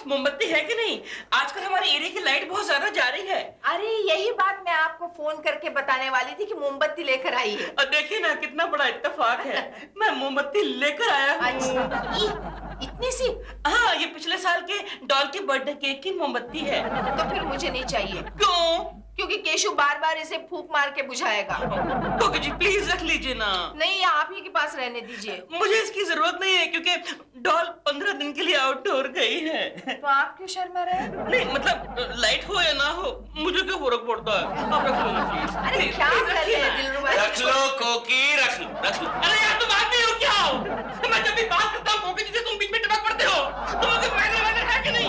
मोमबत्ती है कि नहीं? आजकल हमारे एरिया की लाइट बहुत ज्यादा जा रही है। अरे यही बात मैं आपको फोन करके बताने वाली थी कि मोमबत्ती लेकर आई है। और देखिए ना कितना बड़ा इत्तेफाक है, मैं मोमबत्ती लेकर आया हूँ। इतनी सी? हाँ, ये पिछले साल के डॉल के बर्थडे केक की मोमबत्ती है। तो फिर मुझे नहीं चाहिए। क्यों? क्योंकि केशु बार बार इसे फूंक मार के बुझाएगा। कोकी जी प्लीज रख लीजिए ना। नहीं, आप ही के पास रहने दीजिए। मुझे इसकी जरूरत नहीं है क्योंकि डॉल 15 दिन के लिए आउटडोर गई है। तो आप क्यों शर्मा रहे? नहीं मतलब लाइट हो या ना हो मुझे क्या फर्क पड़ता है। आप रख लो ना प्लीज। अरे क्या कर रहे हैं दिलरुबा? रख लो कोकी, रख लो। अरे यार तुम आदमी हो क्या हो? मैं जब भी बात करता हूँ कोकी जी से तुम बीच में टपक पड़ते हो। तुम्हें मैंने है कि नहीं?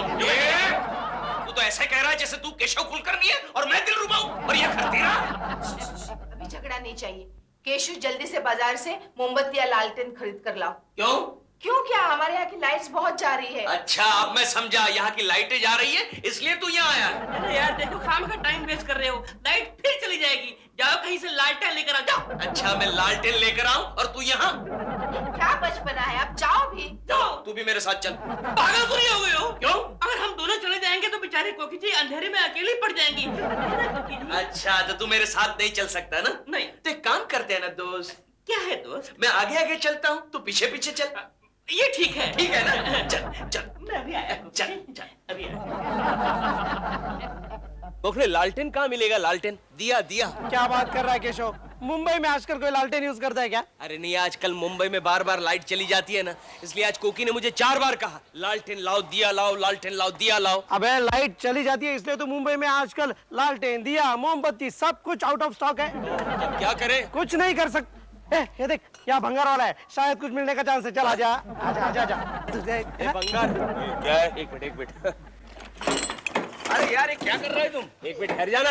तू तो ऐसे कह रहा है जैसे तू केशव कुलकर्णी है और मैं दिलरुबा हूँ और ये घर तेरा। अभी झगड़ा नहीं चाहिए। केशु जल्दी से बाजार से मोमबत्ती या लालटेन खरीद कर लाओ। क्यों? क्यों क्या? हमारे यहाँ की लाइट्स बहुत जा रही है। अच्छा अब मैं समझा, यहाँ की लाइटें जा रही है इसलिए तू यहाँ आया। अरे यार देखो खाम का टाइम वेस्ट कर रहे हो, लाइट फिर चली जाएगी। जाओ कहीं से लालटेन लेकर आ जाओ। अच्छा मैं लालटेन लेकर आऊं और तू यहाँ? क्या बचपना है, आप जाओ भी। जाओ। तू भी मेरे साथ चल। पागल तो नहीं हो गए हो? क्यों? अगर हम दोनों चले जाएंगे तो बेचारी कोकी जी अंधेरे में अकेली पड़ जाएंगी। अच्छा तो तू मेरे साथ नहीं चल सकता ना? नहीं। तो एक काम करते हैं ना दोस्त। क्या है दोस्त? मैं आगे आगे चलता हूँ, तू पीछे पीछे चल। ये ठीक है। ठीक है ना? चल चल। मैं अभी आया हूँ। चल चल अभी आया। बोखले लालटेन कहाँ मिलेगा? लालटेन दिया दिया। क्या बात कर रहा है केशव? मुंबई में आजकल कोई लालटेन यूज करता है क्या? अरे नहीं, आजकल मुंबई में बार बार लाइट चली जाती है ना, इसलिए आज कोकी ने मुझे 4 बार कहा लालटेन लाओ, दिया लाओ, लालटेन लाओ, दिया लाओ। अबे लाइट चली जाती है इसलिए तो मुंबई में आजकल लालटेन, दिया, मोमबत्ती सब कुछ आउट ऑफ स्टॉक है। अब क्या करें? कुछ नहीं कर सकते। ये देख, यहाँ भंगार वाला है, शायद कुछ मिलने का चांस है। चल आजा आजा आजा आजा। भंगार क्या है? एक मिनट। अरे यार ये क्या कर रहे हो तुम? एक मिनट ठहर जाना।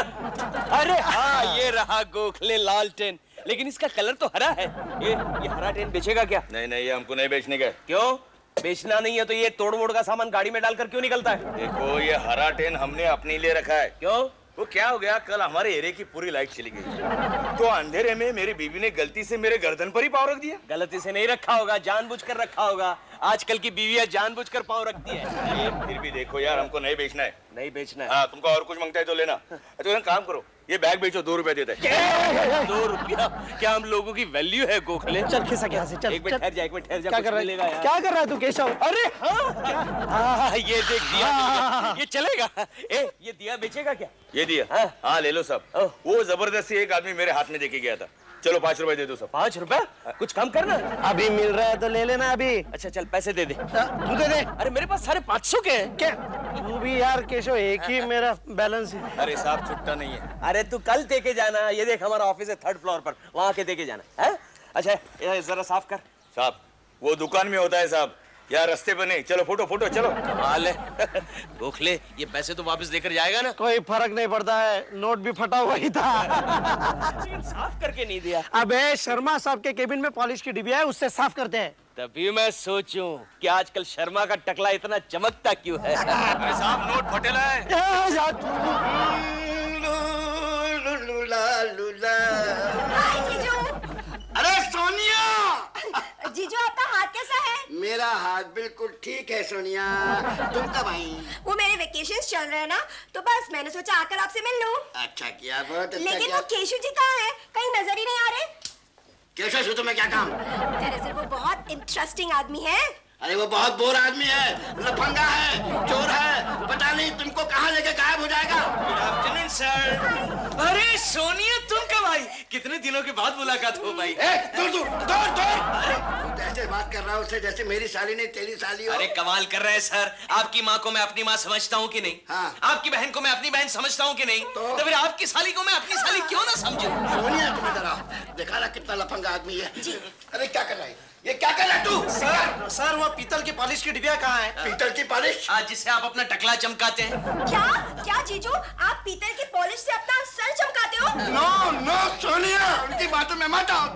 अरे हाँ ये रहा गोखले लालटेन, लेकिन इसका कलर तो हरा है। ये हरा टेन बेचेगा क्या? नहीं नहीं, ये हमको नहीं बेचने का। क्यों? बेचना नहीं है तो ये तोड़ मोड़ का सामान गाड़ी में डालकर क्यों निकलता है? देखो ये हरा टेन हमने अपने लिए रखा है। क्यों? वो क्या हो गया, कल हमारे एरिया की पूरी लाइट चली गई तो अंधेरे में मेरी बीवी ने गलती से मेरे गर्दन पर ही पाँव रख दिया। गलती से नहीं रखा होगा, जानबूझकर रखा होगा। आजकल की बीवियां जानबूझकर पाँव रखती है। फिर भी देखो यार, हमको नहीं बेचना है। नहीं बेचना है? हाँ, तुमको और कुछ मांगता है तो लेना। तो एक काम करो, ये बैग बेचो, 2 रुपए देते हैं। 2 रुपया? क्या हम लोगों की वैल्यू है गोखले? चल खिसक यहाँ से, चल। एक मिनट ठहर जा, एक मिनट ठहर जा। क्या कर रहा है? क्या कर रहा है तू केशव? अरे हाँ ये देख दिया, ये चलेगा। ये दिया बेचेगा क्या? ये दिया? हाँ ले लो सब। वो जबरदस्ती एक आदमी मेरे हाथ में देके गया था। चलो 5 रुपए दे दो सब। 5 रुपए? कुछ कम करना। अभी मिल रहा है तो ले लेना अभी। अच्छा चल पैसे दे दे। तू दे दे। अरे मेरे पास सारे 500 के हैं। क्या तू भी यार केशव, एक ही मेरा बैलेंस है। अरे साहब छुट्टा नहीं है। अरे तू कल दे के जाना। ये देख हमारा ऑफिस है 3rd फ्लोर पर, वहां के दे के जाना है। अच्छा ये जरा साफ कर। साहब वो दुकान में होता है साहब, यार रास्ते पे नहीं। चलो फोटो चलो। कमाल है। गोखले ये पैसे तो वापस देकर जाएगा ना? कोई फर्क नहीं पड़ता है, नोट भी फटा हुआ ही था। साफ करके नहीं दिया। अबे शर्मा साहब के केबिन में पॉलिश की डिब्बिया है, उससे साफ करते हैं। तभी मैं सोचूं कि आजकल शर्मा का टकला इतना चमकता क्यों है। अरे साहब नोट फटेला है। अरे सोनिया! जीजू आपका हाथ कैसा है? मेरा हाथ बिल्कुल ठीक है सोनिया। तुम कब आई? वो मेरे वेकेशंस चल रहे हैं ना, तो बस मैंने सोचा आकर आपसे मिल लूं। अच्छा किया, बहुत अच्छा लेकिन किया। वो केशु जी कहाँ हैं? कहीं नजर ही नहीं आ रहे। कैसे से तुम्हें क्या काम? दरअसल वो बहुत इंटरेस्टिंग आदमी है। अरे वो बहुत बोर आदमी है, लफंगा है, चोर है, पता नहीं तुमको कहाँ लेके गायब हो जाएगा। Good afternoon sir. अरे सोनिया तुम कब आई? कितने दिनों के बाद मुलाकात हो भाई। दूर। अरे ऐसे बात कर रहा हूँ उससे जैसे मेरी साली नहीं तेरी साली हो। अरे कमाल कर रहे हैं सर। आपकी माँ को मैं अपनी माँ समझता हूँ कि नहीं? हाँ। आपकी बहन को मैं अपनी बहन समझता हूँ कि नहीं? तो फिर आपकी साली को मैं अपनी साली क्यों ना समझूं? सोनिया तुम इधर आओ, देखा ना कितना लफंगा आदमी है। अरे क्या कर रहा है ये? क्या कर रहा है तू? सर वो पीतल की पॉलिश की डिब्बिया कहाँ है? पीतल की पॉलिश? आज जिससे आप अपना टकला चमकाते हैं। क्या जीजू आप पीतल की पॉलिश से अपना सर चमकाते हो? नो सोनिया, उनकी बातों में मत आओ।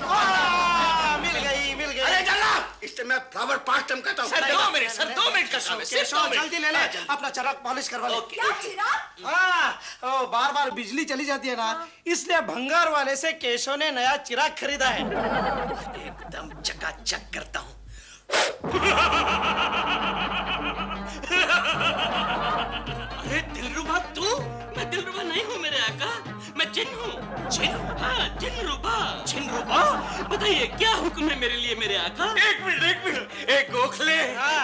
मिल गई। अरे चला, इससे मैं फ्लावर पास चमकाता हूँ। सर 2 मिनट का काम है, सिर्फ 2 मिनट। जल्दी ले ले, अपना चराग पॉलिश करवा ले। क्या चिराग? हाँ, बार बिजली चली जाती है ना, इसलिए भंगार वाले से केशव ने नया चिराग खरीदा है। एकदम चकाचक करता हूँ। क्या हुक्म है मेरे लिए मेरे आका? एक मिनट, एक गोखले,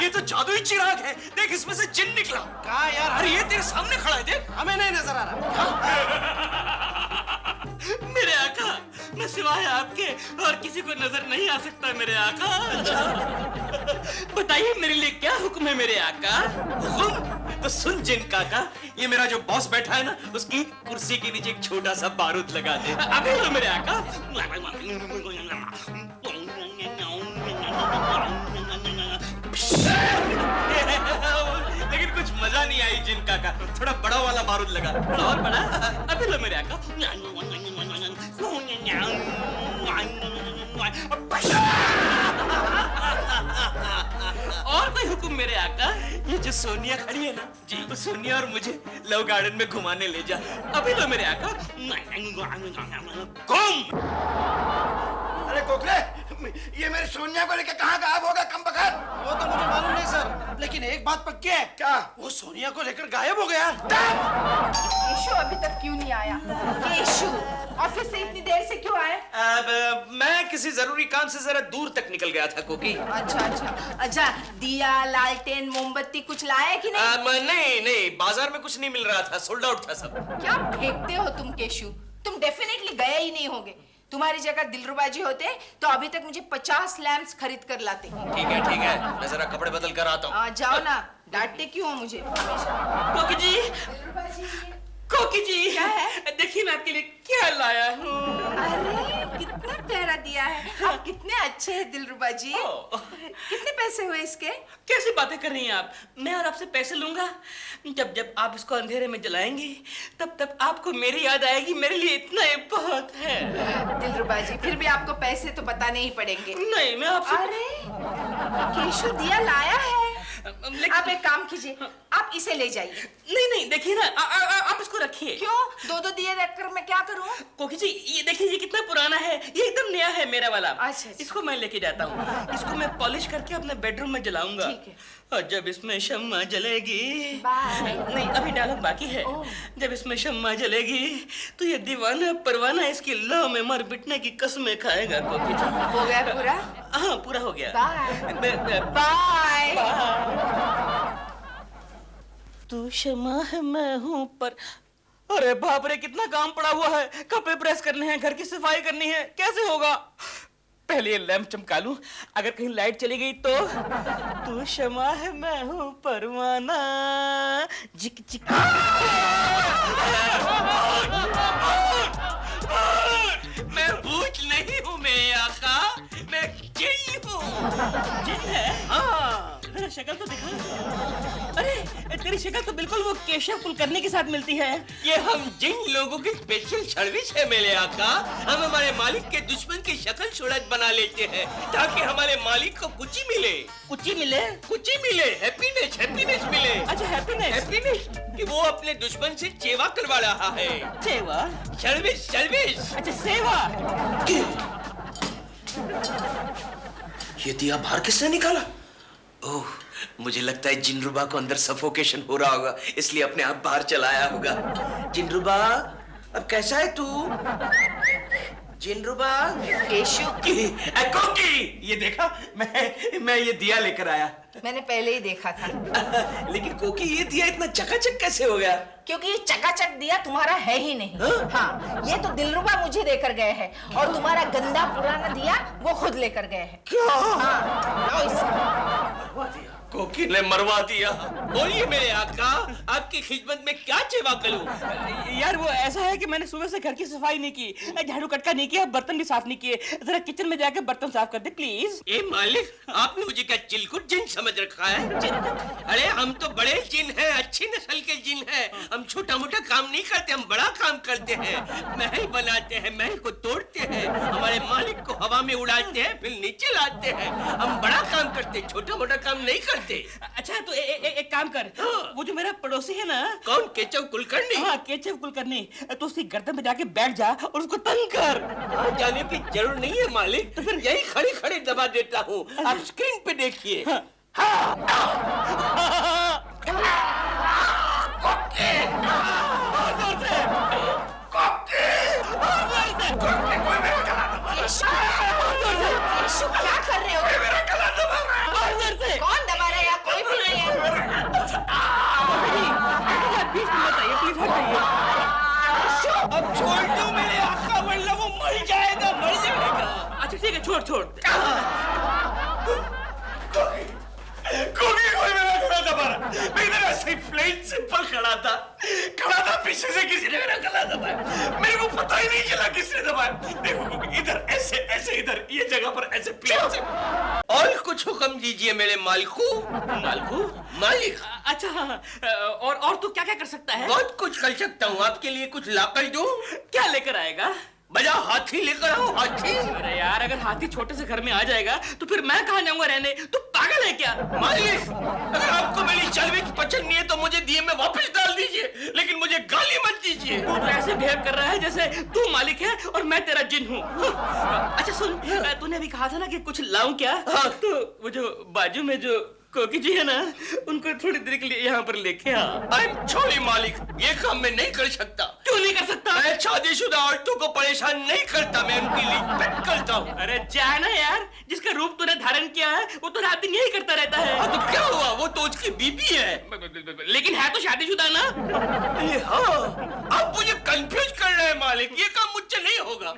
ये तो जादुई चिराग है। देख इसमें से जिन निकला। कहाँ यार? अरे ये तेरे सामने खड़ा है, देख। हमें नहीं नजर आ रहा। मेरे आका, मैं सिवाय आपके और किसी को नजर नहीं आ सकता मेरे आका। बताइए मेरे लिए क्या हुक्म है मेरे आका? हुकुम? तो सुन जिन काका, ये मेरा जो बॉस बैठा है ना, उसकी कुर्सी के नीचे एक छोटा सा बारूद लगा दे। अभी तो मेरे आका। लेकिन कुछ मजा नहीं आई जिन काका, थोड़ा बड़ा वाला बारूद लगा। और बड़ा? अभी लो मेरे आका। और कोई हुक्म मेरे आका? ये जो सोनिया खड़ी है ना जी, वो सोनिया और मुझे लव गार्डन में घुमाने ले जा। अभी लो मेरे आका। कौन? अरे गोखले, ये मेरी सोनिया को लेकर कहाँ गायब होगा कम बखत? वो तो मुझे मालूम नहीं सर, लेकिन एक बात पक्की है। क्या? वो सोनिया को लेकर गायब हो गया। केशु अभी तक क्यों नहीं आया? केशु ऑफिस से इतनी देर से क्यों आए? मैं किसी जरूरी काम से जरा दूर तक निकल गया था कोकी। अच्छा, दिया, लालटेन, मोमबत्ती कुछ लाए कि नहीं? नहीं, बाजार में कुछ नहीं मिल रहा था, सोल्ड आउट था सब। क्या फेंकते हो तुम केशु? तुम डेफिनेटली गए ही नहीं होगे। तुम्हारी जगह दिलरुबा जी होते तो अभी तक मुझे 50 लैंप्स खरीद कर लाते। ठीक है, मैं जरा कपड़े बदल कर आता हूँ। जाओ ना, डांटते क्यों हो मुझे? कोकी जी, दिलरुबा जी, कोकी जी, क्या है? देखिए मैं आपके लिए क्या लाया हूँ। अरे कितना प्यारा दिया है। आप कितने अच्छे हैं दिलरुबा जी। कितने पैसे हुए इसके? कैसी बातें कर रही हैं आप? मैं और आपसे पैसे लूंगा? जब आप इसको अंधेरे में जलाएंगी तब आपको मेरी याद आएगी। मेरे लिए इतना ही बहुत है। दिलरुबा जी, फिर भी आपको पैसे तो बताने ही पड़ेंगे। नहीं, मैं आपसे। अरे केशु दिया लाया है। आप एक काम कीजिए, आप इसे ले जाइए। नहीं, देखिए ना, आप इसको रखिए। क्यों? दो दिए रखकर मैं क्या करूं? कोकी जी, ये देखिए, ये कितना पुराना है। ये एकदम नया है मेरा वाला। अच्छा। इसको मैं लेके जाता हूँ। इसको मैं पॉलिश करके अपने बेडरूम में जलाऊंगा। ठीक है। और जब इसमें शम्मा जलेगी, बाय। नहीं अभी डायलॉग बाकी है। जब इसमें शम्मा जलेगी तो ये दीवाना परवाना इसकी लौ में मर बिटने की कसमें खाएगा। कोकी जी, हो गया पूरा? हाँ, पूरा हो गया। बाय। तू शमा है, मैं हूँ पर। अरे बाप रे, कितना काम पड़ा हुआ है। कपड़े प्रेस करने हैं, घर की सफाई करनी है, कैसे होगा? पहले ये लैंप चमका लूं, अगर कहीं लाइट चली गई तो। तू शमा है, मैं हूँ परवाना, जिक जिक। मैं भूत नहीं हूँ मेरे आका, मैं जिन हूँ। जिन है? हाँ, तेरा शक्ल तो दिखा। अरे तेरी शक्ल तो बिल्कुल वो केशव कुलकर्णी के साथ मिलती है। ये हम जिन लोगों की स्पेशल सर्विस है मेरे आका। हम हमारे मालिक के दुश्मन की शक्ल सूरत बना लेते हैं ताकि हमारे मालिक को कुछ मिले। कुछ मिले? हैप्पीनेस मिले। अच्छा, हैप्पीनेस कि वो अपने दुश्मन से सेवा करवा रहा है। सेवा? सर्विस। अच्छा, सेवा। ये दिया बाहर किसने निकाला? ओह, मुझे लगता है जिनरुबा को अंदर सफोकेशन हो रहा होगा, इसलिए अपने आप बाहर चलाया होगा। जिनरुबा, अब कैसा है तू? जिनरुबा। केशु, कोकी, ये देखा, मैं ये दिया लेकर आया। मैंने पहले ही देखा था। लेकिन कोकी, ये दिया इतना चकाचक कैसे हो गया? क्योंकि ये चकाचक दिया तुम्हारा है ही नहीं। हाँ, ये तो दिलरुबा मुझे देकर गए हैं और तुम्हारा गंदा पुराना दिया वो खुद लेकर गए हैं। क्या? हाँ, लो इसे। कोकी ने मरवा दिया। बोलिए मेरे आका, आपकी खिदमत में क्या सेवा करूं? यार वो ऐसा है कि मैंने सुबह से घर की सफाई नहीं की, झाड़ू कटका नहीं किया, बर्तन भी साफ नहीं किए। जरा किचन में जाकर बर्तन साफ कर दे प्लीज। ए मालिक, आपने मुझे क्या चिलकुट जिन समझ रखा है? अरे हम तो बड़े जिन हैं, अच्छी नस्ल के जिन हैं। हम छोटा मोटा काम नहीं करते, हम बड़ा काम करते हैं। महल बनाते हैं, महल को तोड़ते हैं, हमारे मालिक को हवा में उड़ाते हैं, फिर नीचे लाते हैं। हम बड़ा काम करते, छोटा मोटा काम नहीं करते। अच्छा तो एक काम कर, वो जो मेरा पड़ोसी है ना। कौन? केशव कुलकर्णी? हाँ, केशव कुलकर्णी। तो उसकी गर्दन पे जाके बैठ जा और उसको तंग कर। जाने की जरूर नहीं है मालिक, तो फिर यही खड़ी खड़ी दबा देता हूँ। आप स्क्रीन पे देखिए। केशु, केशव क्या कर रहे हो? मेरा गला दबा रहा है। और इधर से कौन दबा रहा है? यहाँ कोई भी नहीं है। प्लीज बताइए, प्लीज हटाइए। अब छोड़ दो मेरे आका, वरना वो मर जाएगा, मर जाएगा। अच्छा ठीक है, छोड़ छोड़। कोई मेरा गला दबा रहा। मैं इधर ऐसे ही प्लेन सिंपल खड़ा था पीछे से किसी ने मेरा गला दबाया। मेरे को पता ही नहीं चला किसने दबाया। देखो इधर ऐसे ऐसे, इधर ये जगह पर ऐसे प्लेन से। और कुछ हुक्म दीजिए मेरे मालिकू। मालकू? मालिक, अच्छा हाँ, और तू क्या क्या कर सकता है? बहुत कुछ कर सकता हूँ। आपके लिए कुछ लाकर दूं? क्या लेकर आएगा? बजा हाथी लेकर आओ, हाथी। अरे यार, अगर हाथी छोटे से घर में आ जाएगा तो फिर मैं कहाँ जाऊंगा रहने? तू पागल है क्या? मालिक, अगर आपको मेरी सर्विस पसंद नहीं है तो मुझे दिए में वापस डाल दीजिए, लेकिन मुझे गाली मत दीजिए। तू तो ऐसे बिहेव कर रहा है जैसे तू मालिक है और मैं तेरा जिन हूँ। अच्छा सुन, तूने अभी कहा था ना कि कुछ लाऊं क्या? हाँ। तो वो जो बाजू में जो कोकी जी है ना, उनको थोड़ी देर के लिए यहाँ पर लेके आ। छोड़ी मालिक, ये काम मैं नहीं कर सकता। क्यों नहीं कर सकता? मैं शादीशुदा औरतों को परेशान नहीं करता, मैं उनकी रिस्पेक्ट करता हूँ। अरे जा ना यार, जिसका रूप तूने धारण किया है वो तो रात दिन यही करता रहता है। तो क्या हुआ, वो तो उसकी बीबी है। लेकिन है तो शादीशुदा ना। हाँ, आप मुझे कंफ्यूज कर रहे हैं मालिक, ये काम मुझसे नहीं होगा।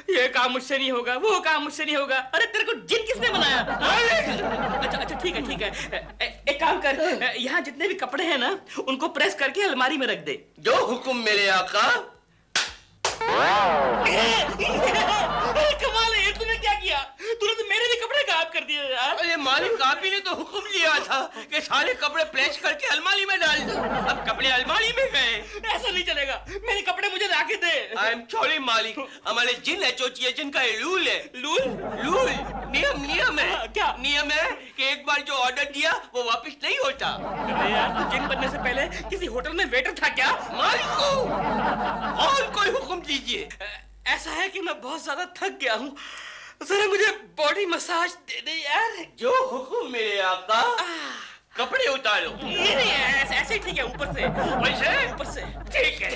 ये काम मुझसे नहीं होगा, वो काम मुझसे नहीं होगा। अरे तेरे को जिन किसने बनाया? अच्छा अच्छा ठीक है ठीक है, एक काम कर, यहाँ जितने भी कपड़े हैं ना उनको प्रेस करके अलमारी में रख दे। जो हुक्म मेरे आका। कमाल है, ये तूने क्या किया? तूने तो मेरे भी कपड़े गायब कर दिए यार। अरे मालिक, आप ही ने तो हुक्म दिया था कि सारे कपड़े प्रेस करके अलमारी में डाल दो। अब कपड़े अलमारी में गए। ऐसा नहीं चलेगा, मेरे कपड़े मुझे लाके दे। आई एम सॉरी मालिक, हमारे जिन एसोसिएशन का ये रूल है। रूल नियम है। क्या? नियम है कि एक बार जो ऑर्डर दिया वो वापस नहीं होता। अरे यार, तू जिन बनने से पहले किसी होटल में वेटर था क्या? मालिक को और कोई हुक्म दीजिए। ऐसा है कि मैं बहुत ज्यादा थक गया हूँ, जरा मुझे बॉडी मसाज दे दे यार। जो हुक्म मेरे आका। कपड़े उतारो। नहीं ऐसे ही ठीक है, ऊपर से। वैसे? ऊपर से ठीक है।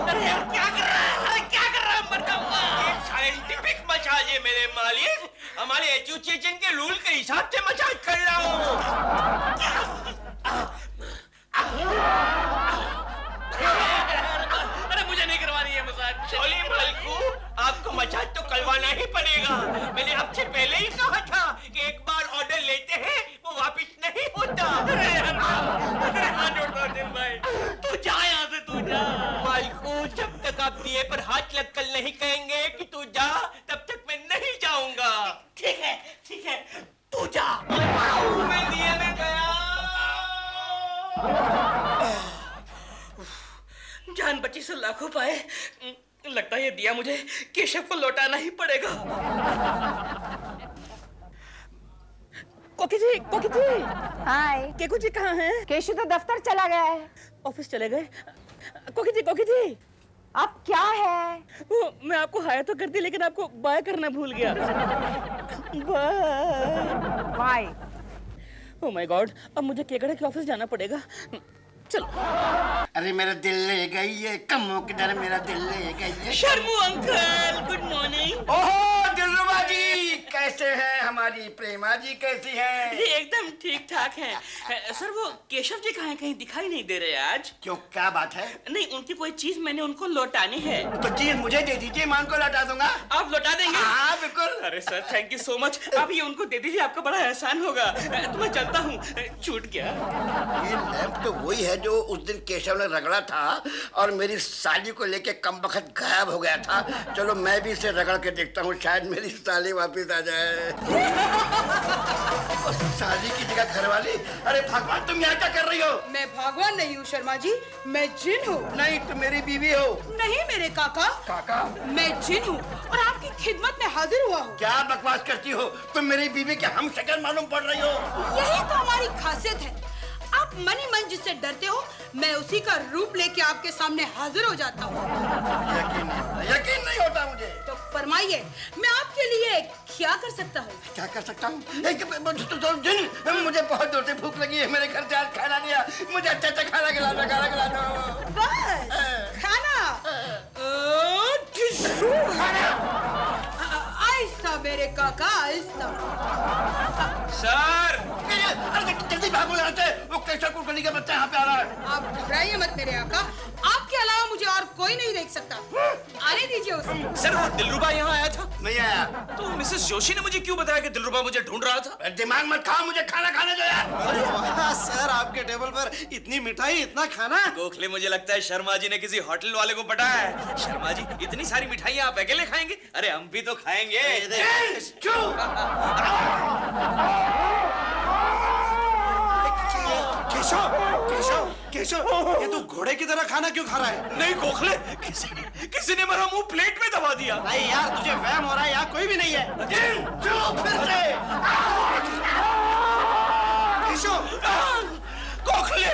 अरे यार क्या कर रहा है? अरे क्या कर रहा है? मर जाऊंगा। साइंटिफिक मसाज है मेरे मालिक, हमारे एसोसिएशन के रूल के हिसाब से मसाज कर रहा हूँ। अरे मुझे नहीं करवानी है मसाज। चोली मालिकू, आपको मसाज तो करवाना ही पड़ेगा। मैंने आपसे पहले ही कहा था कि एक बार ऑर्डर लेते हैं वो वापस नहीं होता। अरे यार, हाथ जोड़ता हूँ जिन भाई, तू जा यहाँ से, तू जा। मालिकू, जब तक आप दिए पर हाथ लगकर नहीं कहेंगे कि तू जा, तब तक मैं नहीं जाऊंगा। ठीक है, तू जा। मैं दिए में गया। जान बची से लाखों पाए। लगता है ये दिया मुझे केशव को लौटाना ही पड़ेगा। कोकी जी हाय। केकू जी कहाँ हैं? केशव तो दफ्तर चला गया है। ऑफिस चले गए? कोकी जी अब क्या है? वो मैं आपको हाय तो कर दी, लेकिन आपको बाय करना भूल गया। बाय। ओह माय गॉड, अब मुझे केकड़े के ऑफिस जाना पड़ेगा। चलो। अरे मेरा दिल ले गई है, कमों की तरह मेरा दिल ले गई है। शर्मू अंकल, गुड मॉर्निंग। ओहो दिलरुबा जी, कैसे हैं? हमारी प्रेमा जी कैसी हैं? जी एकदम ठीक ठाक हैं। सर वो केशव जी कहाँ हैं? कहीं दिखाई नहीं दे रहे आज। क्यों, क्या बात है? नहीं, उनकी कोई चीज मैंने उनको लौटानी है। तो चीज मुझे दे दीजिए, मैं उनको लौटा दूंगा। आप लौटा देंगे? हाँ बिल्कुल। अरे sir thank you so much, आप ये उनको दे दीजिए, आपका बड़ा एहसान होगा। तो मैं चलता हूँ। छूट गया। ये लैंप तो वही है जो उस दिन केशव ने रगड़ा था और मेरी साली को लेके कम वक्त गायब हो गया था। चलो मैं भी इसे रगड़ के देखता हूँ, शायद मेरी साली वापस आ जाए। और साली की जगह घरवाली। अरे भगवान, तुम यहाँ क्या कर रही हो? मैं भगवान नहीं हूँ शर्मा जी, मैं जिन हूँ। नहीं, तुम मेरी बीवी हो। नहीं मेरे काका, मैं जिन हूँ और आपकी खिदमत में हाजिर हुआ हूँ। क्या बकवास करती हो? तुम मेरी बीवी के हम शक्ल मालूम पड़ रही हो। यही तो हमारी खासियत है, आप मन ही मन जिससे डरते हो, मैं उसी का रूप लेके आपके सामने हाजिर हो जाता हूँ। यकीन नहीं होता मुझे। तो फरमाइए, मैं आपके लिए क्या कर सकता हूँ? क्या कर सकता हूँ? मुझे बहुत जोर से भूख लगी है, मेरे घर से आज खाना नहीं आया, मुझे अच्छा अच्छा खाना खिलाना। बस खाना। आहिस्ता मेरे काका, आहिस्ता। सर, अरे जल्दी भागो यहाँ से, वो कैसा कुलकर्णी का बच्चा यहाँ पे आ रहा है। आप घबराइए मत मेरे आका, आपके अलावा मुझे और कोई नहीं देख सकता। आने दीजिए उसे। सर वो दिलरुबा यहाँ आया था? नहीं आया। तो मिसेस जोशी ने मुझे क्यों बताया कि दिलरुबा मुझे ढूंढ रहा था? दिमाग मत खाओ, मुझे खाना खाने दो यार। अरे वाह सर, आपके टेबल पर इतनी मिठाई, इतना खाना। गोखले, मुझे लगता है शर्मा जी ने किसी होटल वाले को पटाया है। शर्मा जी, इतनी सारी मिठाइयाँ आप अकेले खाएंगे? अरे हम भी तो खाएंगे। केशव, ये तू घोड़े की तरह खाना क्यों खा रहा है? नहीं गोखले, किसी ने मेरा मुंह प्लेट में दबा दिया। नहीं यार, तुझे वहम हो रहा है, यहाँ कोई भी नहीं है। फिर से। केशव, गोखले,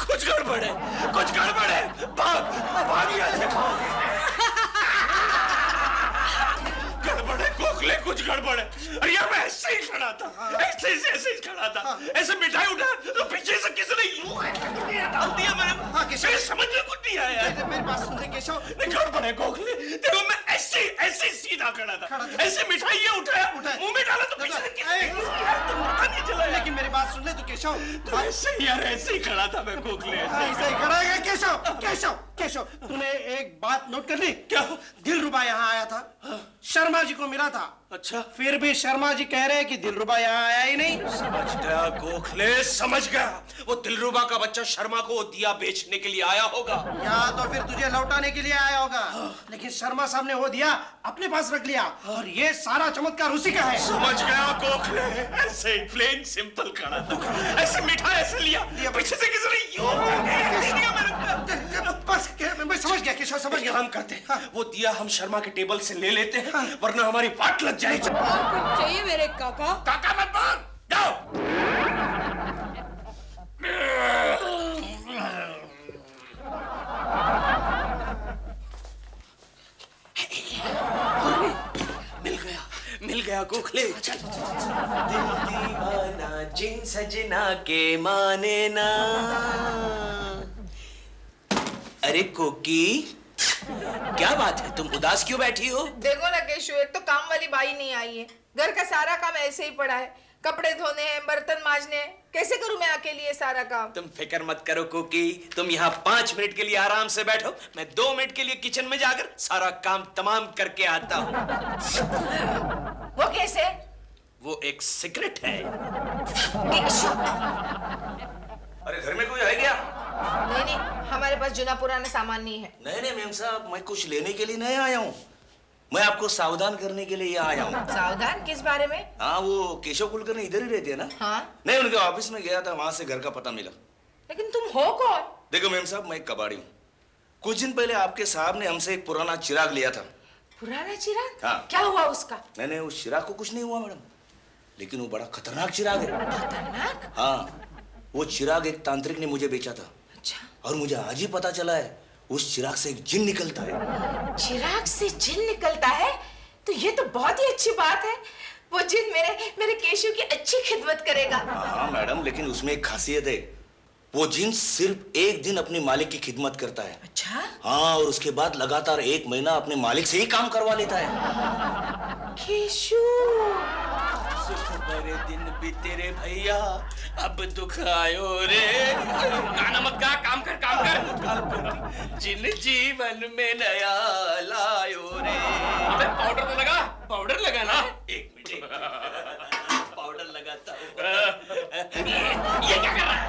कुछ गड़बड़ है, कुछ गड़बड़ है। भाग यहाँ से। गड़बड़ है गोखले, कुछ गड़बड़ है। अरे यार, मैं ऐसे ही खड़ा था, ऐसे ही खड़ा था, ऐसे मिठाई उठा तो पीछे से किसी ने यूं डाल दिया। मेरे समझ में कुछ नहीं आया। मेरी बात सुन ले केशव। नहीं, गड़बड़ है गोखले। देखो मैं ऐसे सीधा खड़ा था, ऐसे मिठाई ये उठाया, मुंह में डाला तो पीछे से किसी ने पता नहीं चला। लेकिन मेरी बात सुन ले तू केशव। तो ऐसे ही यार, ऐसे ही खड़ा था मैं गोखले। ऐसे ही खड़ा है केशव, तूने एक बात नोट कर ली? क्या? दिलरुबा यहाँ आया था, शर्मा जी को मिला था। अच्छा, फिर भी शर्मा जी कह रहे हैं कि दिलरुबा यहाँ आया ही नहीं। समझ गया गोखले, समझ गया। वो दिलरुबा का बच्चा शर्मा को दिया बेचने के लिए आया होगा, या तो फिर तुझे लौटाने के लिए आया होगा। लेकिन शर्मा साहब ने वो दिया अपने पास रख लिया, और ये सारा चमत्कार उसी का है। समझ गया गोखले। ऐसे ही प्लेन सिंपल खड़ा था, ऐसे मिठाई ऐसे लिया, पीछे से किसी ने यूं दिया मेरे को। बस मैं समझ गया केशव, समझ गया। हम करते हैं, वो दिया हम शर्मा के टेबल से ले लेते हैं, वरना हमारी वाट लग जाएगी। और कुछ चाहिए मेरे काका? काका मत बोल, जाओ। मिल गया गोखले। दिल दीवाना जिन सजना के माने ना। अरे कोकी, क्या बात है, तुम उदास क्यों बैठी हो? देखो ना केशु, एक तो काम वाली बाई नहीं आई है, घर का सारा काम ऐसे ही पड़ा है, कपड़े धोने हैं, बर्तन मांजने हैं, कैसे करूं मैं अकेली ये सारा काम? तुम फिक्र मत करो कोकी, तुम यहाँ 5 मिनट के लिए आराम से बैठो, मैं 2 मिनट के लिए किचन में जाकर सारा काम तमाम करके आता हूँ। वो कैसे? वो एक सीक्रेट है। केशु, अरे घर में कोई है क्या? नहीं, हमारे पास जुना पुराना सामान नहीं है। नहीं मेम साहब, मैं कुछ लेने के लिए नहीं आया हूँ, मैं आपको सावधान करने के लिए आया हूँ। सावधान किस बारे में? हाँ, वो केशव कुलकर्णी इधर ही रहते हैं ना? हाँ। नहीं, उनके ऑफिस में गया था, वहां से घर का पता मिला। लेकिन तुम हो कौन? देखो मेम साहब, मैं एक कबाड़ी हूँ। कुछ दिन पहले आपके साहब ने हमसे एक पुराना चिराग लिया था। पुराना चिराग? हाँ। क्या हुआ उसका? नहीं, उस चिराग को कुछ नहीं हुआ मैडम, लेकिन वो बड़ा खतरनाक चिराग है। खतरनाक? हाँ, वो चिराग एक तांत्रिक ने मुझे बेचा था। अच्छा। और मुझे आज ही पता चला है उस चिराग से एक जिन निकलता है। चिराग से जिन निकलता है? तो ये तो बहुत ही अच्छी बात है। वो जिन मेरे केशु की अच्छी खिदमत करेगा। हाँ मैडम, लेकिन उसमें एक खासियत है, वो जिन सिर्फ 1 दिन अपने मालिक की खिदमत करता है। अच्छा? हाँ, और उसके बाद लगातार 1 महीना अपने मालिक से ही काम करवा लेता है। केशु, बड़े दिन बीते रे भैया, अब दुख आयो रे। गाना मत गा, काम कर। जिन जीवन में नया लायो रे। अबे पाउडर तो लगा, पाउडर लगा ना। एक मिनट, पाउडर लगाता हूँ। ये क्या कर रहा है?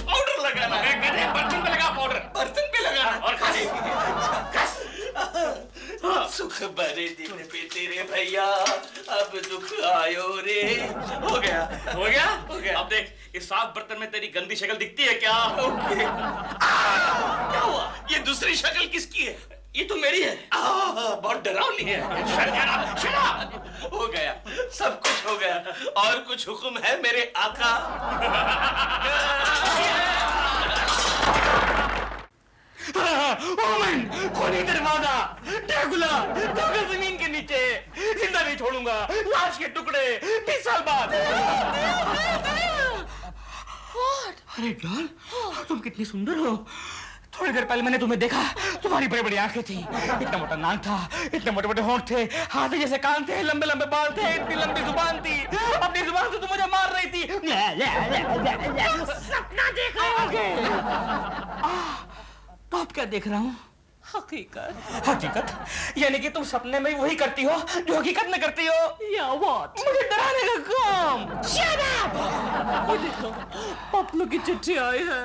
पाउडर लगाना है। बर्तन पे लगा पाउडर, बर्तन पे लगाना और खा सुख भरे दिन बीते रे भैया, अब दुख आयो रे। हो गया। अब देख, इस साफ बर्तन में तेरी गंदी शक्ल दिखती है क्या? क्या हुआ? ये दूसरी शक्ल किसकी है? ये तो मेरी है। बहुत डरावनी है। हो गया, सब कुछ हो गया, और कुछ हुक्म है मेरे आका। ओमन, खोली दरवाजा, ड्रैकुला, पागल जमीन के नीचे, जिंदा नहीं छोड़ूंगा, लाश के टुकड़े, 20 साल बाद। अरे डॉल, तुम कितनी सुंदर हो। थोड़ी देर पहले मैंने तुम्हें देखा, तुम्हारी बड़ी बड़ी आंखें थी, इतना मोटा नाक था, इतने मोटे मोटे होंठ थे, हाथी जैसे कान थे, लंबे लंबे बाल थे, इतनी लंबी जुबान थी, अपनी जुबान से तुम मुझे मार रही थी। सपना देख रहे हो? तो अब क्या देख रहा हूँ? हकीकत। हकीकत? यानी कि तुम सपने में वही करती हो जो हकीकत में करती हो? या व्हाट? मुझे डराने का काम। Shut up! ये देखो, पपलू की चिट्ठी आई है।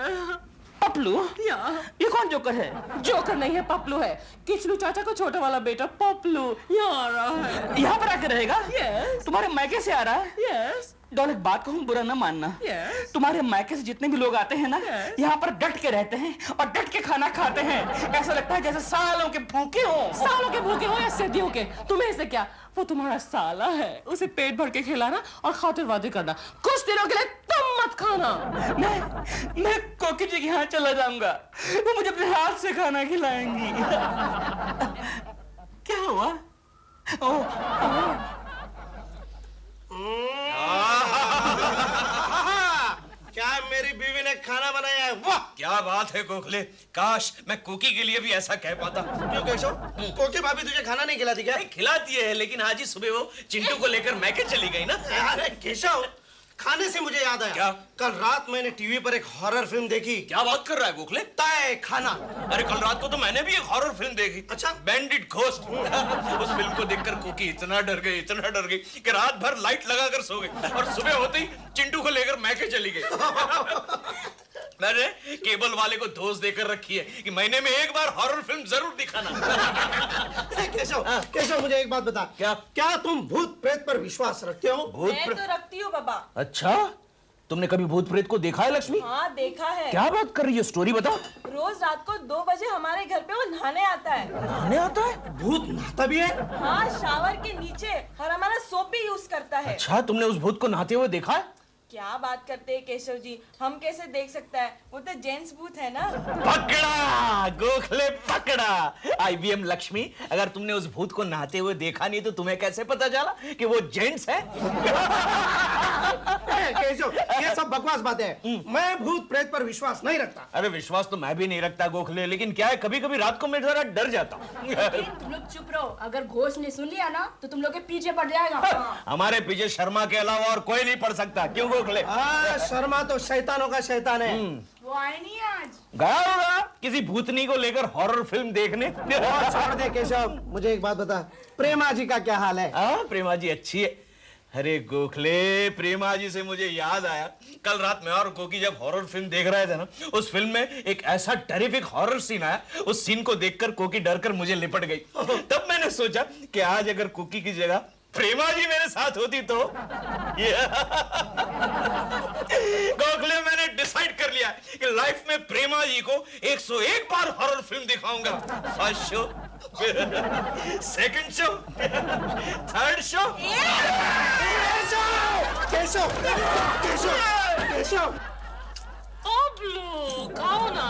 पपलू? ये कौन जोकर है? जोकर नहीं है, पपलू है। किचलू चाचा का छोटा वाला बेटा पपलू यहाँ आ रहा है। यहाँ पर आकर रहेगा? Yes. तुम्हारे मायके से आ रहा है? Yes. डॉल, एक बात कहूँ, बुरा ना मानना। Yes. तुम्हारे मायके से जितने भी लोग आते हैं ना, Yes. यहाँ पर डट के रहते हैं और डट के खाना खाते हैं। ऐसा लगता है जैसे सालों के भूखे हो। सालों के भूखे हो या सदियों के, तुम्हें से क्या? वो तुम्हारा साला है, उसे पेट भर के खिलाना और खातिरवादी करना। कुछ दिनों के लिए तुम मत खाना। मैं कोकी जी के यहाँ चला जाऊंगा, वो मुझे अपने हाथ से खाना खिलाएंगी। क्या हुआ? क्या मेरी बीवी ने खाना बनाया है? वाह, क्या बात है गोखले, काश मैं कुकी के लिए भी ऐसा कह पाता। क्यों केशव, कोकी भाभी तुझे खाना नहीं खिलाती क्या? नहीं खिलाती है, लेकिन आज ही सुबह वो चिंटू को लेकर मैके चली गई ना। अरे केशव, खाने से मुझे याद आया। क्या? कल रात मैंने टीवी पर एक हॉरर फिल्म देखी। क्या बात कर रहा है गोखले? तय खाना। अरे कल रात को तो मैंने भी एक हॉरर फिल्म देखी। अच्छा? Bandit ghost. उस फिल्म को देखकर कुकी इतना डर गई कि रात भर लाइट लगाकर सो गई और सुबह होते ही चिंटू को लेकर मैके चली गई। मैंने केबल वाले को दोष देकर रखी है कि महीने में एक बार हॉरर फिल्म जरूर दिखाना। केशव, मुझे एक बात बता। क्या तुम भूत प्रेत पर विश्वास रखते हो? मैं तो रखती हूँ बाबा। अच्छा, तुमने कभी भूत प्रेत को देखा है लक्ष्मी? हाँ, देखा है। क्या बात कर रही है, स्टोरी बता। रोज रात को 2 बजे हमारे घर पे वो नहाने आता है। नहाने आता है? भूत नहाता भी है? हाँ, शावर के नीचे, और हमारा सोप भी यूज करता है। अच्छा, तुमने उस भूत को नहाते हुए देखा है? क्या बात करते हैं केशव जी, हम कैसे देख सकता है? वो तो जेंट्स भूत है ना। पकड़ा गोखले, पकड़ा। IBM लक्ष्मी, अगर तुमने उस भूत को नहाते हुए देखा नहीं तो तुम्हें कैसे पता चला कि वो जेंट्स है? केशव, ये सब बकवास बातें हैं। मैं भूत प्रेत पर विश्वास नहीं रखता। अरे विश्वास तो मैं भी नहीं रखता गोखले, लेकिन क्या है, कभी कभी रात को मैं जरा डर जाता हूँ। तुम लोग चुप रहो, अगर घोष ने सुन लिया ना तो तुम लोग के पीछे पड़ जाएगा। हमारे पीछे शर्मा के अलावा और कोई नहीं पड़ सकता, क्यों गोखले? शर्मा तो शैतानों का शैतान है। वो आए नहीं आज। गया होगा किसी भूतनी को लेकर हॉरर फिल्म देखने। छोड़ दे केशव, मुझे एक बात बता, प्रेमा जी का क्या हाल है? प्रेमा जी अच्छी है। अरे गोखले, प्रेमा जी से मुझे याद आया, कल रात में और कोकी जब हॉरर फिल्म देख रहे थे ना, उस फिल्म में एक ऐसा टेरिफिक हॉरर सीन आया, उस सीन को देखकर कोकी डरकर मुझे लिपट गई। तब मैंने सोचा कि आज अगर कोकी की जगह प्रेमा जी मेरे साथ होती तो। गोखले, मैंने डिसाइड कर लिया कि लाइफ में प्रेमा जी को 101 बार हॉरर फिल्म दिखाऊंगा। First show, second show, third show. Keshav, Keshav, Keshav, Paplu, खाओ ना।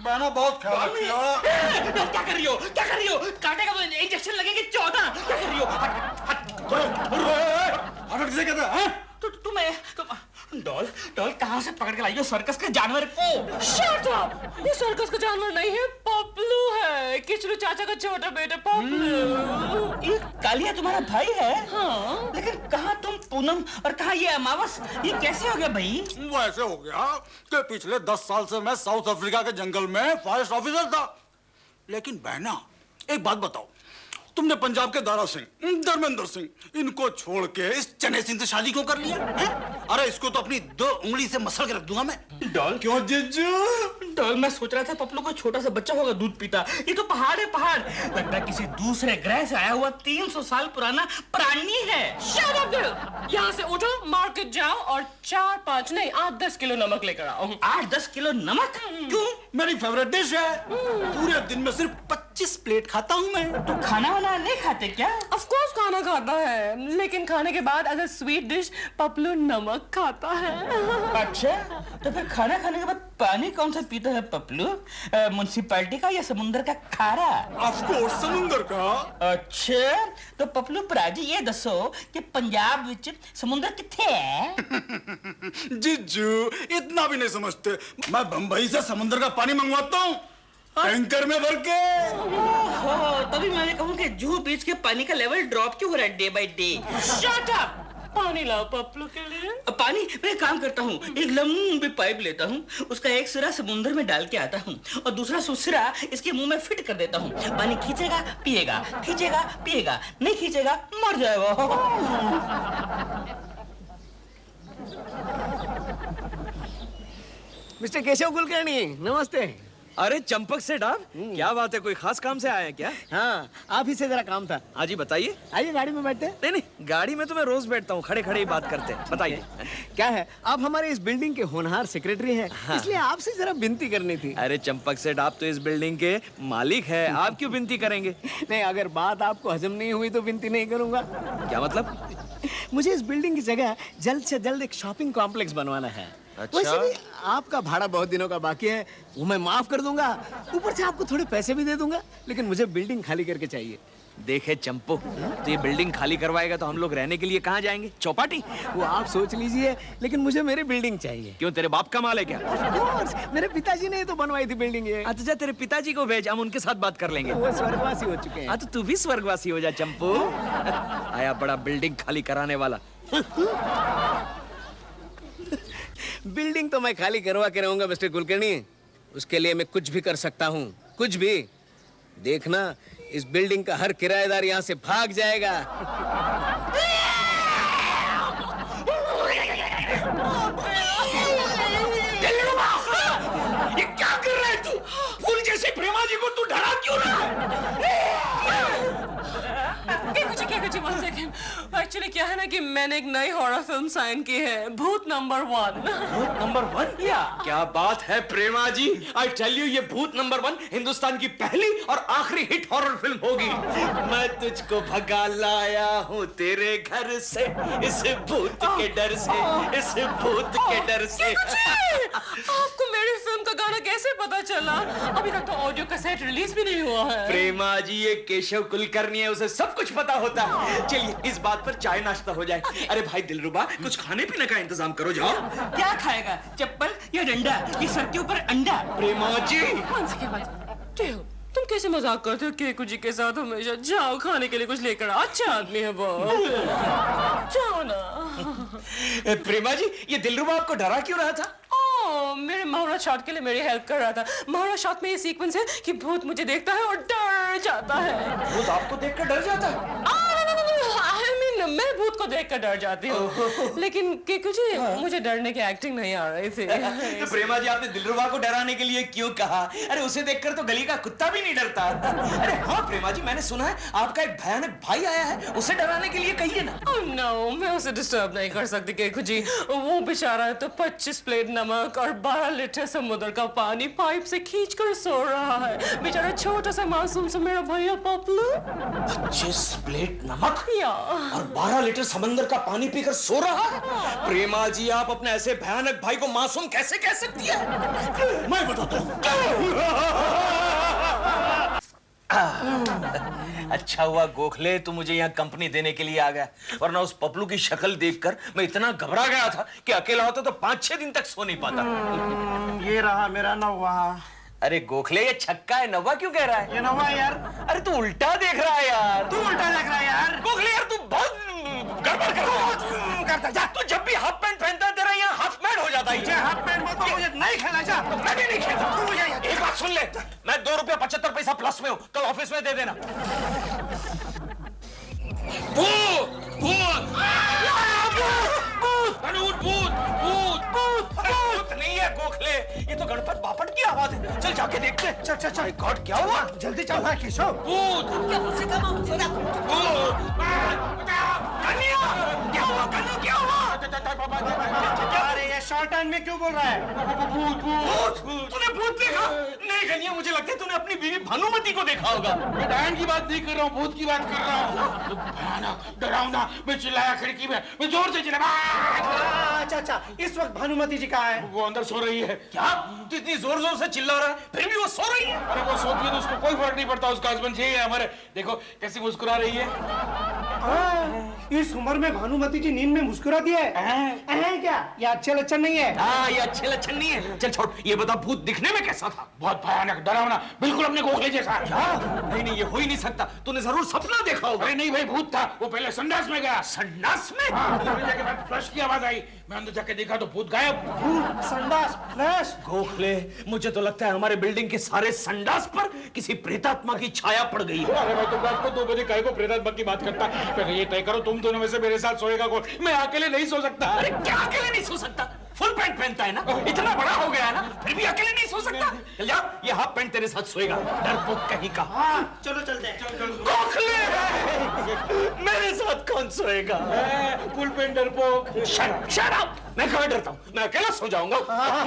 मैंने बहुत ख्याल किया। क्या कर रही हो? क्या कर रही हो? काटेगा तो इंजेक्शन लगेंगे 14। क्या कर रही हो? हट से कहता है? डॉल, कहाँ से पकड़ के लाई हो सर्कस के जानवर को? Shut up! ये सर्कस का जानवर नहीं है, पपलू है, किचलू चाचा का छोटा बेटा पपलू। ये कालिया तुम्हारा भाई है? हाँ। लेकिन कहाँ तुम पूनम और कहाँ ये अमावस? ये कैसे हो गया भाई? वो ऐसे हो गया कि पिछले 10 साल से मैं साउथ अफ्रीका के जंगल में फॉरेस्ट ऑफिसर था। लेकिन बहना, एक बात बताओ, तुमने पंजाब के दारा सिंह, धर्मेंद्र सिंह, इनको छोड़ के इस चने सिंह से शादी क्यों कर लिया? अरे इसको तो अपनी 2 उंगली से मसल के रख दूंगा मैं। डॉल, क्यों जीजू? डॉल, मैं सोच रहा था पपलू को छोटा सा बच्चा होगा दूध पीता। ये तो पहाड़ है, पहाड़। लगता है किसी दूसरे ग्रह से आया हुआ 300 साल पुराना प्राणी है। Shut up, Bill! यहाँ से उठो, मार्केट जाओ और 4-5 नहीं 8-10 किलो नमक लेकर आओ। 8-10 किलो नमक? क्यों? मेरी फेवरेट डिश है। पूरे दिन में सिर्फ 25 प्लेट खाता हूँ मैं। तो खाना वाना नहीं खाते क्या? ऑफ कोर्स खाना खाता है, लेकिन खाने के बाद एज अ स्वीट डिश पपलू नमक खाता है। अच्छा, तो फिर खाना खाने के बाद पानी कौन सा पीता है पपलू? म्युनिसिपैलिटी का या समुंदर का खारा? ऑफ कोर्स समुंदर का। अच्छा, तो पपलू प्राजी ये दसो कि पंजाब विच समुंदर किथे है? जीजू इतना भी नहीं समझते, मैं बंबई से समुद्र का पानी मंगवाता हूँ टैंकर में भर के। तभी मैं कहूँ कि जुहू बीच के पानी का लेवल ड्रॉप क्यों हो रहा है day by day? Shut up! पानी लाओ पपलू के लिए। पानी मैं काम करता हूँ, एक लंबी पाइप लेता हूँ, उसका एक सिरा समुद्र में डाल के आता हूँ और दूसरा सिरा इसके मुंह में फिट कर देता हूँ। पानी खींचेगा पिएगा, खींचेगा पिएगा, नहीं खींचेगा मर जाएगा। मिस्टर केशव कुलकर्णी, नमस्ते। अरे चंपक सेठ आप, क्या बात है, कोई खास काम से आए हैं क्या? हाँ, आप ही से जरा काम था। हाँ जी बताइए। आइए गाड़ी में बैठते हैं। नहीं नहीं, गाड़ी में तो मैं रोज बैठता हूँ, खड़े खड़े ही बात करते हैं। बताइए। क्या है, आप हमारे इस बिल्डिंग के होनहार सेक्रेटरी हैं, हाँ। इसलिए आपसे जरा विनती करनी थी। अरे चंपक सेठ, आप तो इस बिल्डिंग के मालिक है, आप क्यों विनती करेंगे? नहीं, अगर बात आपको हजम नहीं हुई तो विनती नहीं करूंगा। क्या मतलब? मुझे इस बिल्डिंग की जगह जल्द से जल्द एक शॉपिंग कॉम्प्लेक्स बनवाना है। अच्छा? वैसे भी आपका भाड़ा बहुत दिनों का बाकी है, वो मैं माफ कर दूंगा, ऊपर से आपको थोड़े पैसे भी दे दूंगा, लेकिन मुझे बिल्डिंग खाली करके चाहिए। देखे चंपू, तो ये बिल्डिंग खाली करवाएगा तो हम लोग रहने के लिए कहाँ जाएंगे? चौपाटी? वो आप सोच लीजिए, लेकिन मुझे मेरी बिल्डिंग चाहिए। क्यों, तेरे बाप का माल है क्या? Of course, मेरे पिताजी ने तो बनवाई थी बिल्डिंग ये। अच्छा, तेरे पिताजी को भेज, हम उनके साथ बात कर लेंगे। वो स्वर्गवासी हो चुके हैं। तो तू भी स्वर्गवासी हो जा चंपू। आया बड़ा बिल्डिंग खाली कराने वाला। बिल्डिंग तो मैं खाली करवा के रहूंगा मिस्टर कुलकर्णी, उसके लिए मैं कुछ भी कर सकता हूँ, कुछ भी। देखना, इस बिल्डिंग का हर किराएदार यहाँ से भाग जाएगा। ये क्या कर रहा है तू? फूल जैसे प्रेमा जी को तू डरा क्यों रहा है? एक्चुअली क्या है ना कि मैंने एक नई हॉरर फिल्म साइन की है, भूत नंबर 1। भूत नंबर 1? या क्या बात है प्रेमा जी, आई टेल यू, ये भूत नंबर 1 हिंदुस्तान की पहली और आखिरी हिट हॉरर फिल्म होगी। मैं तुझको भगा लाया हूँ तेरे घर से, इस भूत के डर से, इस भूत के डर से। आपको मेरी फिल्म का गाना कैसे पता चला? अभी तक तो ऑडियो कैसेट रिलीज भी नहीं हुआ है। प्रेमा जी, ये केशव कुलकर्णी है, उसे सब कुछ पता होता है। चलिए इस बात पर चाय नाश्ता हो जाए। अरे भाई दिलरुबा, कुछ खाने पीने का इंतजाम करो, जाओ। क्या खाएगा, चप्पल या डंडा? ये सर के ऊपर अंडा। प्रेमा जी, तुम कैसे मजाक करते हो केकू जी के साथ हमेशा? जाओ खाने के लिए कुछ लेकर, अच्छा आदमी है वो। जाओ ना। प्रेमा जी, ये दिलरुबा आपको डरा क्यों रहा था? मेरे महावरा शॉट के लिए मेरी हेल्प कर रहा था। महावरा शॉट में ये सीक्वेंस है कि भूत मुझे देखता है और डर जाता है। भूत आपको देखकर डर जाता है? मैं भूत को देखकर डर जाती हूँ, लेकिन केकू जी मुझे डरने की एक्टिंग नहीं आ रही थी। तो प्रेमा जी, आपने दिलरुबा को डराने के लिए क्यों कहा? अरे उसे देखकर तो गली का कुत्ता भी नहीं डरता। अरे हाँ प्रेमा जी, मैंने सुना है आपका एक भयानक भाई आया है, उसे डराने के लिए कहिए ना। नो, मैं उसे डिस्टर्ब नहीं कर सकती केकू जी। वो बेचारा है तो 25 प्लेट नमक और 12 लीटर समुद्र का पानी पाइप से खींचकर सो रहा है। बेचारा छोटा सा मासूम सा मेरा भैया पपलू। 25 प्लेट नमक या 12 लीटर समंदर का पानी पीकर सो रहा है? प्रेमा जी, आप अपने ऐसे भयानक भाई को मासूम कैसे कह सकती है? मैं बताता हूँ। अच्छा हुआ गोखले तू मुझे यहाँ कंपनी देने के लिए आ गया, वरना उस पपलू की शक्ल देखकर मैं इतना घबरा गया था कि अकेला होता तो 5-6 दिन तक सो नहीं पाता। ये रहा मेरा नौवा। अरे गोखले, ये छक्का है, नवा क्यों कह रहा है? ये नवा यार। अरे तू उल्टा देख रहा है यार। तू उल्टा देख रहा है यार। गोखले यार, तू बहुत गड़बड़ कर रहा है। तू जब भी हाफ पैंट पहनता है तेरा यहाँ हाफ पैंट हो जाता है। हाफ पैंट मत मुझे नहीं खेलना जा। मैं भी नहीं खेलता। तू मुझे एक बात सुन ले, मैं 2 रुपया 75 पैसा प्लस में हूँ, कल ऑफिस में दे देना। भूत भूत भूत नहीं है गोखले, ये तो गणपत बापट की आवाज है। चल जाके देखते हैं। चल चल चल। गॉड, क्या हुआ? जल्दी चल भाई केशव। भूत क्या मुझसे कम हो? क्या हुआ? कन्या, क्या हुआ? अरे ये शॉर्ट हैंड में क्यों बोल रहा है? तूने भूत देखा? नहीं गनिया, मुझे लगता है तूने अपनी बीवी भानुमति को देखा होगा। मैं डायन की बात नहीं कर रहा हूँ, भूत की बात कर रहा हूँ। भयानक डरावना, मैं चिल्लाया खिड़की में, मैं जोर से चिल्लाया। अच्छा, इस वक्त भानुमति जी कहाँ है? वो अंदर सो रही है। क्या तू इतनी जोर जोर से चिल्ला रहा है, फिर भी वो सो रही है? अरे वो सोती है तो उसको कोई फर्क नहीं पड़ता, उसका हस्बैंड यही है हमारे। देखो कैसी मुस्कुरा रही है। इस उम्र में भानुमति जी नींद में मुस्कुराती है? क्या ये अच्छे लक्षण नहीं है? हाँ, ये अच्छे लक्षण नहीं है। चल छोड़, ये बता भूत दिखने में कैसा था? बहुत भयानक डरावना, बिल्कुल अपने गोखले जैसा। नहीं, ये हो ही नहीं सकता। तूने जरूर सपना देखा होगा। अरे नहीं भाई, भूत था। वो पहले संडास में गया। संडास में? जाके बाद फ्लश की आवाज आई, मैं अंदर जाके देखा तो भूत गायब। संडास, फ्लश। गोखले, मुझे तो लगता है हमारे बिल्डिंग के सारे संडास पर किसी प्रेतात्मा की छाया पड़ गई है। अरे भाई, तुम रात को 2 बजे काहे को प्रेतात्मा की बात करता? पहले ये तय करो, तुम दोनों में से मेरे साथ सोएगा कौन? मैं अकेले नहीं सो सकता। अरे क्या अकेले नहीं सो सकता? फुल पैंट पहनता है ना, इतना बड़ा हो गया है ना, फिर भी अकेले नहीं सो सकता। चल जा, ये हाफ पैंट तेरे साथ सोएगा, डरपोक कहीं का। चलो चलते हैं। गोखले, मेरे साथ कौन सोएगा? फुल पैंट डरपोक। शट अप, मैं कहाँ डरता हूँ, मैं अकेला सो जाऊंगा।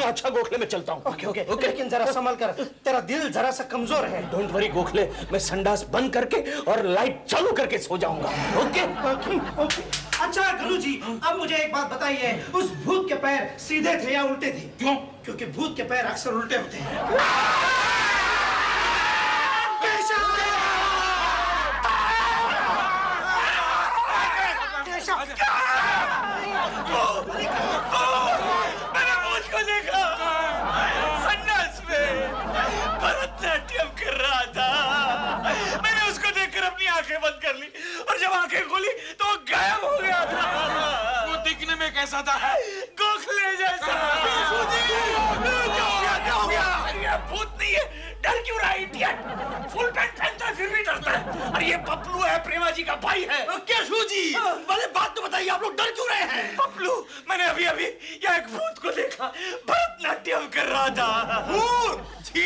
अच्छा गोखले, मैं चलता हूँ। ओके, लेकिन जरा संभल कर, तेरा दिल जरा सा कमजोर है। डोंट वरी गोखले, मैं संडास बंद करके और लाइट चालू करके सो जाऊंगा। ओके। अच्छा गलू जी, अब मुझे एक बात बताइए, उस भूत के पैर सीधे थे या उल्टे थे? क्यों? क्योंकि भूत के पैर अक्सर उल्टे होते हैं। मैंने भूत को देखा संडास में, भरतनाट्यम कर रहा था। मैंने उसको देखकर अपनी आंखें बंद कर ली और जब आंखें खोली तो वो गायब हो गया था। वो दिखने में कैसा था? गोखले जैसा। क्या हो गया? ये भूत नहीं है, डर क्यों रहा है इडियट? फुल पैंट पहनता है फिर भी डरता है। अरे ये पपलू है, प्रेमा जी का भाई है। केशव जी, पहले बात तो बताइए, आप लोग डर क्यों रहे हैं? पपलू, मैंने अभी यहाँ एक भूत को देखा, भरतनाट्यम कर रहा था। भूत? छी,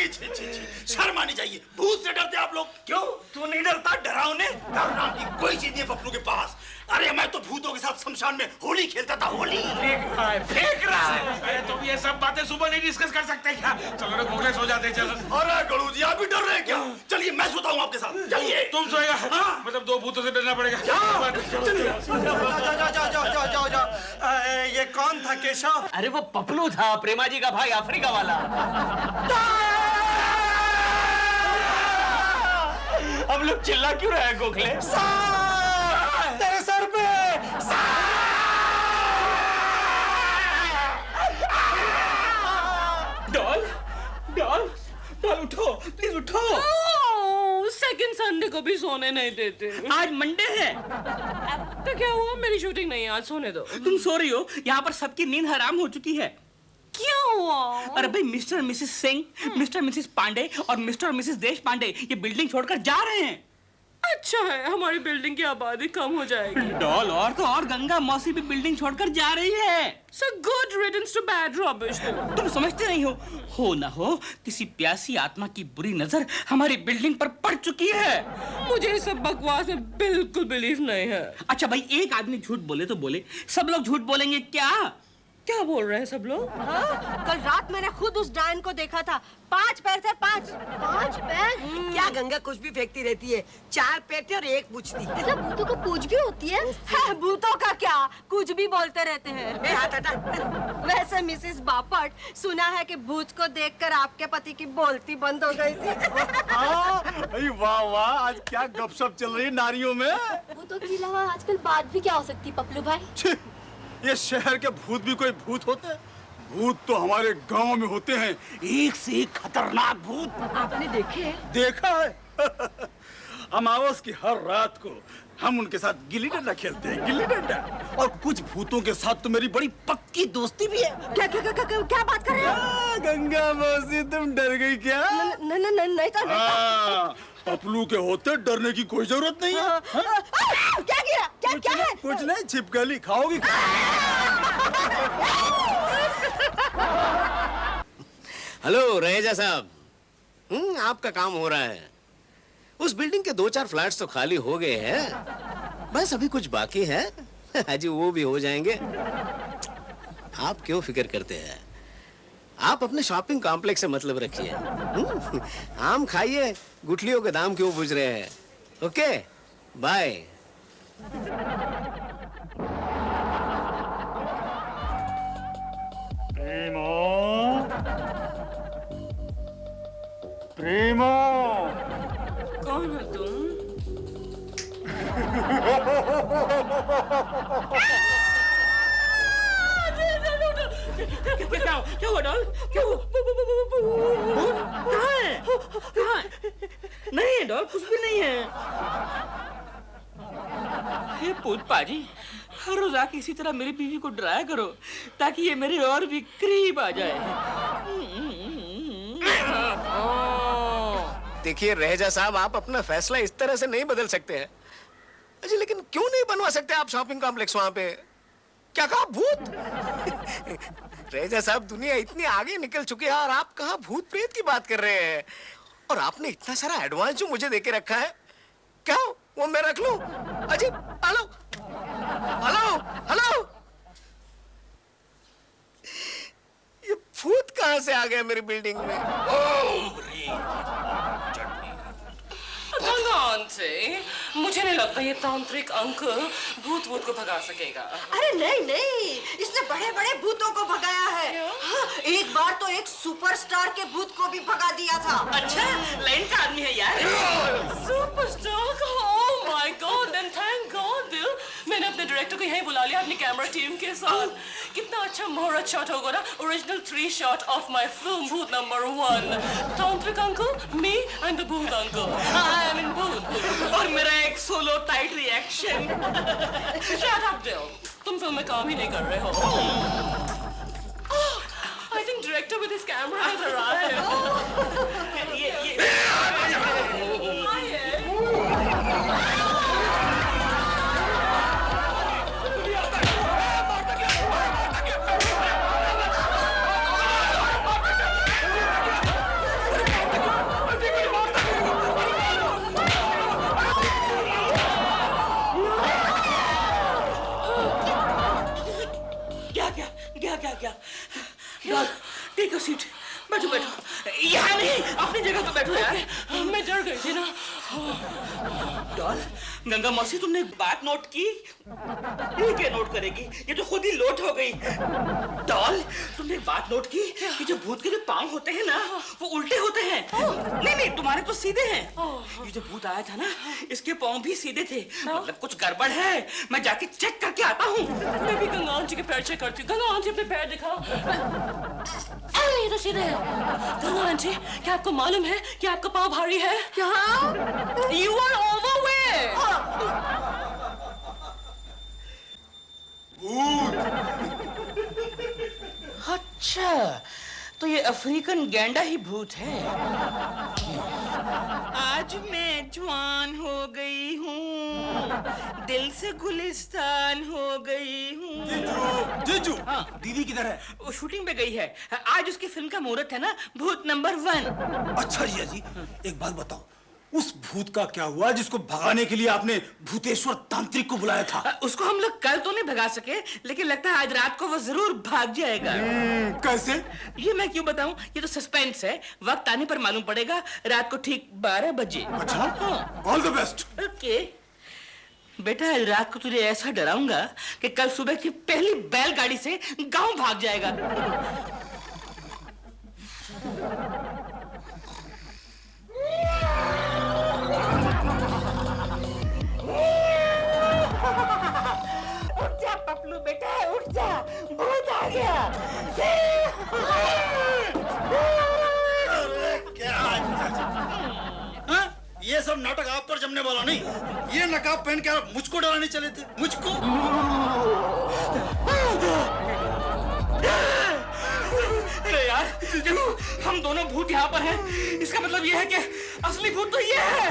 शर्म आनी चाहिए। भूत से डरते आप लोग? क्यों, तू नहीं डरता? डरावने डरना की कोई चीज नहीं है पप्पू के पास। अरे मैं तो भूतों के साथ शमशान में होली खेलता था। होली फेंक रहा है। अरे तुम ये सब बातें सुबह नहीं डिस्कस कर सकते क्या? चलो गोखले सो जाते। चलो। अरे गणू जी, आप भी डर रहे हैं क्या? चलिए मैं सोता हूँ आपके साथ। चलिए। तुम सोएगा? हाँ। मतलब 2 भूतों से डरना पड़ेगा। जाओ। ये कौन था केशव? अरे वो पपलू था, प्रेमा जी का भाई, अफ्रीका वाला। हम लोग चिल्ला क्यों रहे हैं गोखले? तेरे सर पे डॉल उठो, प्लीज उठो। सेकंड संडे को भी सोने नहीं देते। आज मंडे है। तो क्या हुआ, मेरी शूटिंग नहीं है, आज सोने दो। तुम सो रही हो, यहाँ पर सबकी नींद हराम हो चुकी है। क्या हुआ? अरे भाई, मिस्टर और मिसेस सिंह, मिस्टर और मिसेस पांडे और मिस्टर और मिसेस देश पांडे ये बिल्डिंग छोड़कर जा रहे हैं। अच्छा है, हमारी बिल्डिंग की आबादी कम हो जाएगी। डॉल, और तो और गंगा मौसी भी बिल्डिंग छोड़कर जा रही है। So good riddance to bad rubbish। तुम समझते नहीं हो ना हो किसी प्यासी आत्मा की बुरी नजर हमारी बिल्डिंग पर पड़ चुकी है। मुझे इस सब बकवास में बिल्कुल बिलीव नहीं है। अच्छा भाई, एक आदमी झूठ बोले तो बोले, सब लोग झूठ बोलेंगे क्या? क्या बोल रहे हैं सब लोग? हाँ, कल रात मैंने खुद उस डायन को देखा था। 5 पैर थे, 5 पैर। क्या गंगा कुछ भी फेंकती रहती है? 4 पैर थे और 1 पूंछ थी। क्या भूतों को पूछ भी होती है? भूतों का क्या, कुछ भी बोलते रहते हैं। हाथ हटा। वैसे मिसेस बापट, सुना है कि भूत को देखकर आपके पति की बोलती बंद हो गई थी। वाह वाह, आज क्या गपशप चल रही है नारियों में। भूतों के अलावा आजकल बात भी क्या हो सकती पपलू भाई? ये शहर के भूत भी कोई भूत होते हैं? भूत तो हमारे गांव में होते हैं, एक से एक खतरनाक भूत। आपने देखे? देखा है। अमावस की हर रात को हम उनके साथ गिल्ली डंडा खेलते हैं, गिल्ली डंडा। और कुछ भूतों के साथ तो मेरी बड़ी पक्की दोस्ती भी है। क्या बात कर रहे हैं? गंगा मौसी, तुम डर गई क्या? नहीं था। पपलू के होते डरने की कोई जरूरत नहीं है। क्या किया? क्या है? कुछ नहीं, छिपकली खाओगी। हेलो रहेजा साहब, आपका काम हो रहा है। उस बिल्डिंग के 2-4 फ्लैट्स तो खाली हो गए हैं, बस अभी कुछ बाकी है। जी वो भी हो जाएंगे। आप क्यों फिक्र करते हैं? आप अपने शॉपिंग कॉम्प्लेक्स से मतलब रखिए। आम खाइए, गुठलियों के दाम क्यों पूछ रहे हैं? Okay, bye. प्रेमो, कौन हो तुम? क्या हुआ डॉल? क्या हुआ? कहाँ है? कहाँ है? नहीं है डॉल, कुछ भी नहीं है। हे पूत पाजी, हर रोज आके इसी तरह मेरी बीवी को डराया करो ताकि ये मेरे और भी करीब आ जाए। देखिए रहेजा साहब, आप अपना फैसला इस तरह से नहीं बदल सकते हैं। अजी लेकिन क्यों नहीं बनवा सकते आप शॉपिंग कॉम्प्लेक्स वहां पे? क्या कहा, भूत? रहेजा साहब, दुनिया इतनी आगे निकल चुकी है और आप कहाँ भूत प्रेत की बात कर रहे हैं? और आपने इतना सारा एडवांस जो मुझे देके रखा है, क्या वो मैं रख लूं? अजी हेलो हेलो हेलो, ये भूत कहाँ से आ गया मेरी बिल्डिंग में? आंटी, मुझे नहीं लगता ये तांत्रिक अंकल भूत को भगा सकेगा। अरे नहीं नहीं, इसने बड़े बड़े भूतों को भगाया है। हाँ, एक बार तो एक सुपरस्टार के भूत को भी भगा दिया था। अच्छा, लाइन का आदमी है यार। सुपरस्टार का? Oh my god, then thank god दिल, मैंने अपने डायरेक्टर को यहीं बुला लिया अपनी कैमरा टीम के साथ। कितना अच्छा मुहूर्त शॉट होगा ना, original 3 shot of my film भूत नंबर 1। तांत्रिक अंकल, मी एंड द भूत अंकल। आई एम इन भूत। और मेरा एक solo tight reaction. Shut up दिल, तुम फिल्म में काम ही नहीं कर रहे हो। I think director with his camera has arrived. Take a seat, बैठो बैठो। यहाँ नहीं, अपनी जगह पे बैठो यार। मैं डर गई थी ना। डॉल, गंगा मौसी तुमने एक बात नोट की? ये क्या नोट करेगी, ये तो खुद ही लोट हो गई। डॉल, तुमने एक बात नोट की कि जो भूत के जो पाँव होते हैं ना, वो उल्टे होते हैं। नहीं नहीं, तुम्हारे तो सीधे हैं। ये जो भूत आया था ना, इसके पाँव भी सीधे थे। मतलब कुछ गड़बड़ है, मैं जाके चेक करके आता हूँ। मैं भी गंगा आंटी के पैर चेक करती हूँ। गंगा आंटी अपने पैर दिखाओ। ये तो सीधे है। गंगा आंटी, क्या आपको मालूम है कि आपका पाँव भारी है? क्या? You are overweight. अच्छा, तो ये अफ्रीकन गैंडा ही भूत है। आज मैं जवान हो गई हूँ, दिल से गुलिस्तान हो गई हूँ। जीजू, हाँ, दीदी किधर है? वो शूटिंग पे गई है। आज उसकी फिल्म का मुहूर्त है ना, भूत नंबर 1। अच्छा जी जी, एक बात बताओ, उस भूत का क्या हुआ जिसको भगाने के लिए आपने भूतेश्वर तांत्रिक को बुलाया था? उसको हम लोग कल तो नहीं भगा सके, लेकिन लगता है आज रात को वो जरूर भाग जाएगा। कैसे? ये मैं क्यों बताऊं, ये तो सस्पेंस है, वक्त आने पर मालूम पड़ेगा। रात को ठीक 12 बजे। अच्छा, हाँ। All the best. ओके बेटा, आज रात को तुझे ऐसा डराऊंगा कि कल सुबह की पहली बैलगाड़ी से गांव भाग जाएगा। उठ जा पपलू बेटा, उठ जा, भूत आ गया। ये सब नाटक आप पर जमने वाला नहीं। ये नकाब पहन के आप मुझको डराने चले थे, मुझको। अरे यार, हम दोनों भूत यहाँ पर हैं। इसका मतलब ये है कि असली भूत तो ये है।